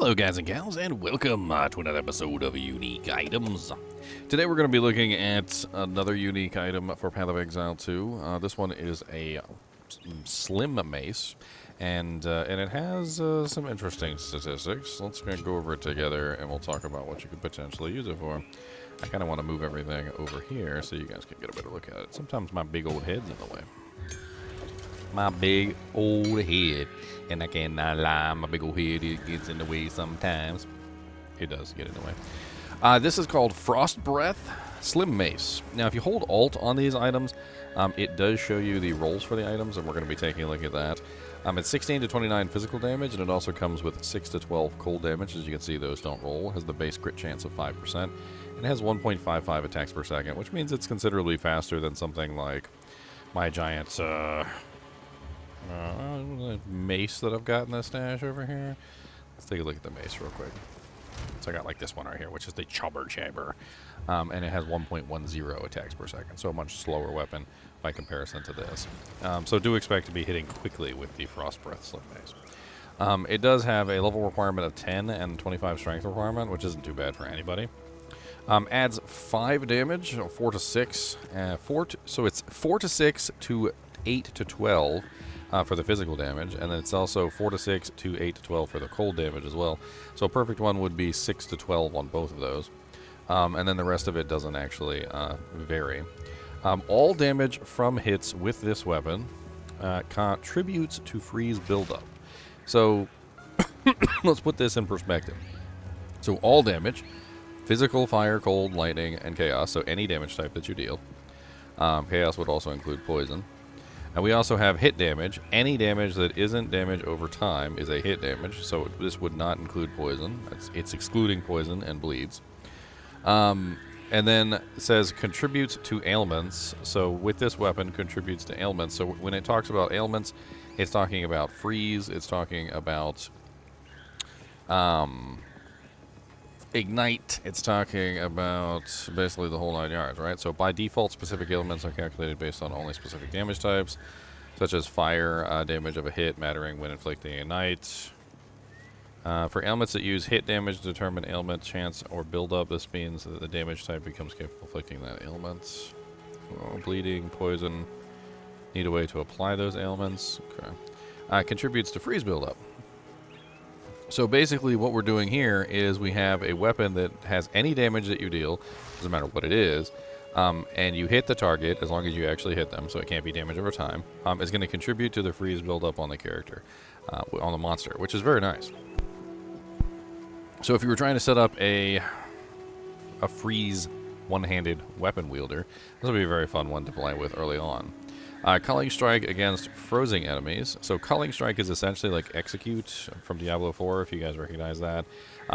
Hello guys and gals, and welcome to another episode of Unique Items. Today we're going to be looking at another unique item for Path of Exile 2. This one is a slim mace, and it has some interesting statistics. Let's go over it together, and we'll talk about what you could potentially use it for. I kind of want to move everything over here so you guys can get a better look at it. Sometimes my big old head's in the way. My big old head. And I cannot lie, my big old head, it gets in the way sometimes. It does get in the way. This is called Frostbreath Slim Mace. Now, if you hold Alt on these items, it does show you the rolls for the items, and we're going to be taking a look at that. It's 16 to 29 physical damage, and it also comes with 6 to 12 cold damage. As you can see, those don't roll. It has the base crit chance of 5%. It has 1.55 attacks per second, which means it's considerably faster than something like my giant mace that I've got in the stash over here. Let's take a look at the mace real quick. So I got like this one right here, which is the Chubber Chamber, and it has 1.10 attacks per second, so a much slower weapon by comparison to this. So do expect to be hitting quickly with the Frostbreath Slim Mace. It does have a level requirement of 10 and 25 strength requirement, which isn't too bad for anybody. Adds 5 damage, 4 to 6, so it's 4 to 6 to 8 to 12. For the physical damage, and then it's also 4 to 6 to 8 to 12 for the cold damage as well. So a perfect one would be 6 to 12 on both of those. And then the rest of it doesn't actually vary. All damage from hits with this weapon contributes to freeze buildup. So let's put this in perspective. So all damage, physical, fire, cold, lightning, and chaos, so any damage type that you deal. Chaos would also include poison. And we also have hit damage. Any damage that isn't damage over time is a hit damage, so this would not include poison. It's excluding poison and bleeds. And then it says contributes to ailments. So with this weapon, contributes to ailments. So when it talks about ailments, it's talking about freeze. It's talking about ignite. It's talking about basically the whole 9 yards, right? So by default, specific ailments are calculated based on only specific damage types, such as fire damage of a hit mattering when inflicting ignite. For ailments that use hit damage to determine ailment chance or buildup, this means that the damage type becomes capable of inflicting that ailment. Bleeding, poison, need a way to apply those ailments. Okay. Contributes to freeze buildup. So basically what we're doing here is we have a weapon that has any damage that you deal, doesn't matter what it is, and you hit the target as long as you actually hit them, so it can't be damage over time, is going to contribute to the freeze buildup on the character, on the monster, which is very nice. So if you were trying to set up a freeze one-handed weapon wielder, this will be a very fun one to play with early on. Culling Strike against frozen enemies. So Culling Strike is essentially like Execute from Diablo 4, if you guys recognize that.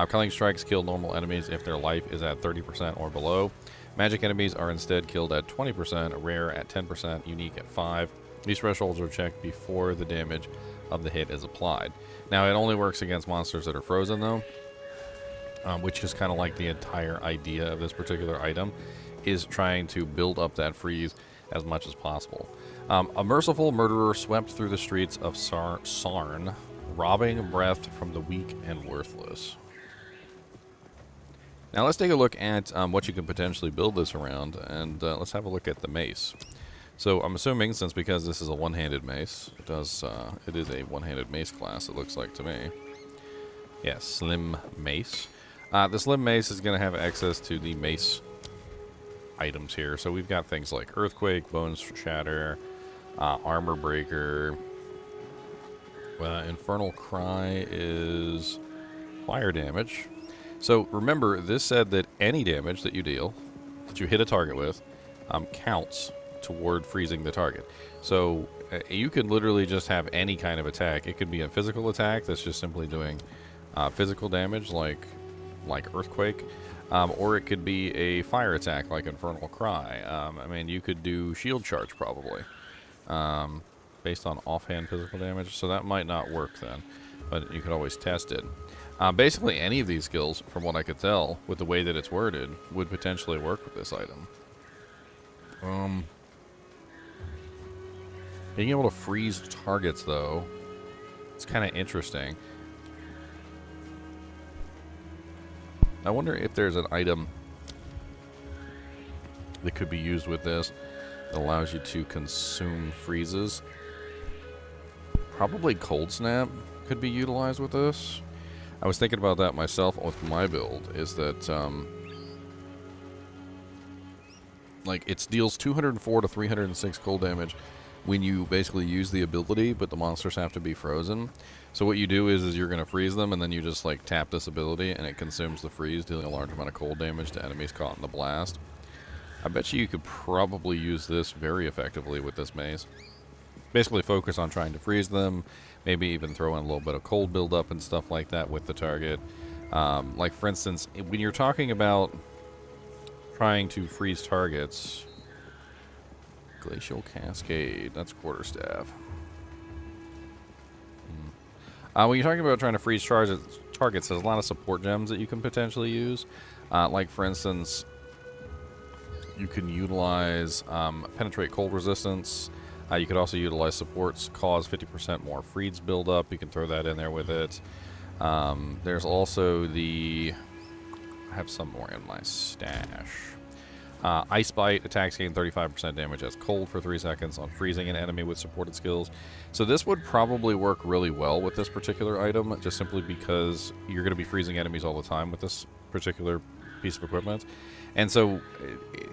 Culling Strikes kill normal enemies if their life is at 30% or below. Magic enemies are instead killed at 20%, rare at 10%, unique at 5%. These thresholds are checked before the damage of the hit is applied. Now, it only works against monsters that are frozen, though, which is kind of like the entire idea of this particular item, is trying to build up that freeze as much as possible. A merciful murderer swept through the streets of Sarn, robbing breath from the weak and worthless. Now let's take a look at what you can potentially build this around, and let's have a look at the mace. So I'm assuming, because this is a one-handed mace, it is a one-handed mace class, it looks like to me. Yeah, Slim Mace. The Slim Mace is going to have access to the mace items here. So we've got things like Earthquake, Bones Shatter, Armor Breaker. Infernal Cry is fire damage. So remember, this said that any damage that you deal, that you hit a target with, counts toward freezing the target. So you could literally just have any kind of attack. It could be a physical attack that's just simply doing physical damage like Earthquake. Or it could be a fire attack like Infernal Cry. I mean, you could do Shield Charge probably, based on offhand physical damage, so that might not work then, but you could always test it. Basically, any of these skills, from what I could tell, with the way that it's worded, would potentially work with this item. Being able to freeze targets, though, it's kind of interesting. I wonder if there's an item that could be used with this that allows you to consume freezes. Probably Cold Snap could be utilized with this. I was thinking about that myself with my build, is that, like, it deals 204 to 306 cold damage when you basically use the ability, but the monsters have to be frozen. So what you do is you're going to freeze them, and then you just, like, tap this ability, and it consumes the freeze, dealing a large amount of cold damage to enemies caught in the blast. I bet you could probably use this very effectively with this mace. Basically focus on trying to freeze them, maybe even throw in a little bit of cold buildup and stuff like that with the target. Like, for instance, when you're talking about trying to freeze targets, Glacial Cascade, that's Quarterstaff. When you're talking about trying to freeze targets, there's a lot of support gems that you can potentially use. Like, for instance, you can utilize Penetrate Cold Resistance. You could also utilize supports, cause 50% more freeze buildup. You can throw that in there with it. There's also the... I have some more in my stash. Ice Bite, attacks gain 35% damage as cold for 3 seconds on freezing an enemy with supported skills. So this would probably work really well with this particular item, just simply because you're going to be freezing enemies all the time with this particular piece of equipment. And so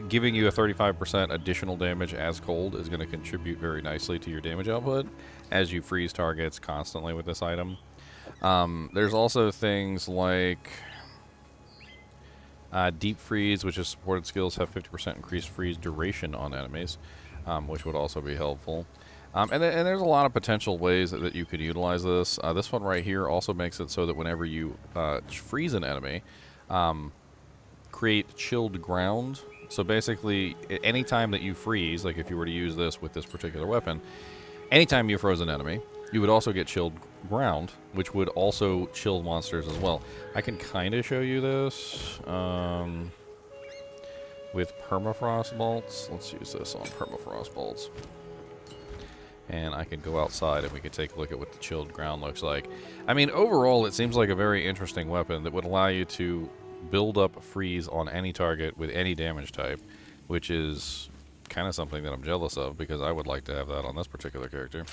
giving you a 35% additional damage as cold is going to contribute very nicely to your damage output as you freeze targets constantly with this item. There's also things like Deep Freeze, which is supported skills, have 50% increased freeze duration on enemies, which would also be helpful. And there's a lot of potential ways that you could utilize this. This one right here also makes it so that whenever you freeze an enemy, create chilled ground. So basically, anytime that you freeze, like if you were to use this with this particular weapon, anytime you froze an enemy, you would also get chilled ground, which would also chill monsters as well. I can kind of show you this with permafrost bolts. Let's use this on permafrost bolts. And I can go outside and we can take a look at what the chilled ground looks like. I mean, overall, it seems like a very interesting weapon that would allow you to build up freeze on any target with any damage type, which is kind of something that I'm jealous of because I would like to have that on this particular character.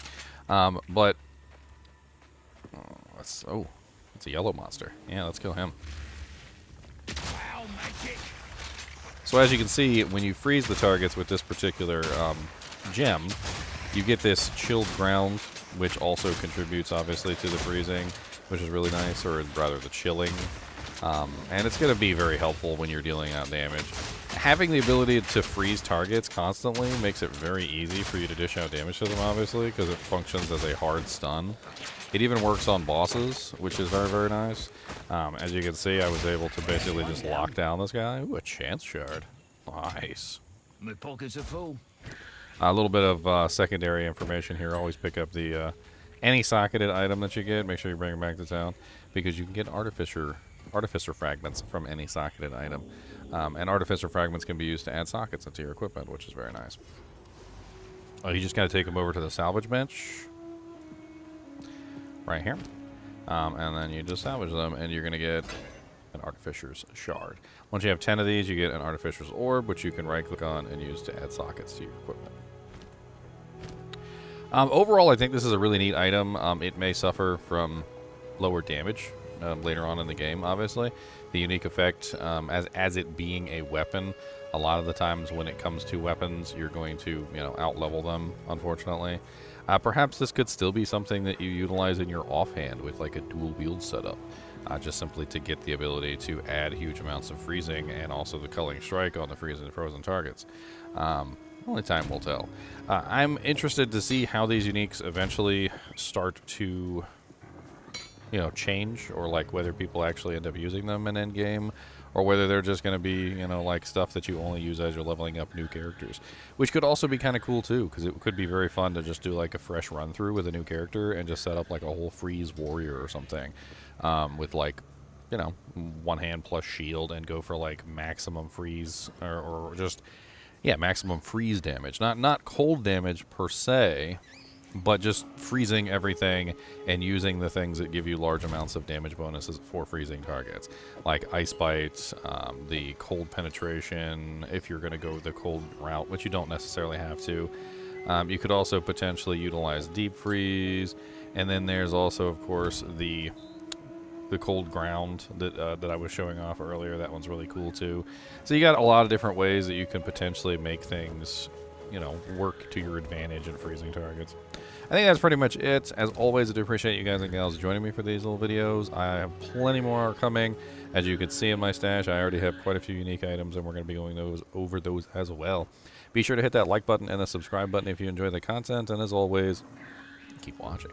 But it's a yellow monster. Yeah, let's kill him. Wow, magic. So as you can see, when you freeze the targets with this particular gem, you get this chilled ground, which also contributes obviously to the freezing, which is really nice, or rather the chilling. And it's going to be very helpful when you're dealing out damage. Having the ability to freeze targets constantly makes it very easy for you to dish out damage to them, obviously, because it functions as a hard stun. It even works on bosses, which is very, very nice. As you can see, I was able to basically just lock down this guy. Ooh, a chance shard. Nice. My pockets are full. A little bit of secondary information here. Always pick up the any socketed item that you get. Make sure you bring it back to town, because you can get artificer fragments from any socketed item. And artificer fragments can be used to add sockets into your equipment, which is very nice. You just got to take them over to the salvage bench right here. And then you just salvage them, and you're going to get an artificer's shard. Once you have 10 of these, you get an artificer's orb, which you can right-click on and use to add sockets to your equipment. Overall, I think this is a really neat item. It may suffer from lower damage later on in the game, obviously. The unique effect, as it being a weapon, a lot of the times when it comes to weapons, you're going to, out-level them, unfortunately. Perhaps this could still be something that you utilize in your offhand with like a dual wield setup, just simply to get the ability to add huge amounts of freezing and also the culling strike on the frozen targets. Only time will tell. I'm interested to see how these uniques eventually start to, change, or like whether people actually end up using them in endgame, or whether they're just going to be, like stuff that you only use as you're leveling up new characters, which could also be kind of cool too, because it could be very fun to just do like a fresh run through with a new character and just set up like a whole freeze warrior or something, with like, one hand plus shield, and go for like maximum freeze or just, maximum freeze damage, not cold damage per se, but just freezing everything and using the things that give you large amounts of damage bonuses for freezing targets, like Ice Bites, the cold penetration, if you're going to go the cold route, which you don't necessarily have to. You could also potentially utilize Deep Freeze, and then there's also, of course, the cold ground that I was showing off earlier. That one's really cool too. So you got a lot of different ways that you can potentially make things, work to your advantage in freezing targets. I think that's pretty much it. As always, I do appreciate you guys and gals joining me for these little videos. I have plenty more coming. As you can see in my stash, I already have quite a few unique items, and we're going to be going over those as well. Be sure to hit that like button and the subscribe button if you enjoy the content, and as always, keep watching.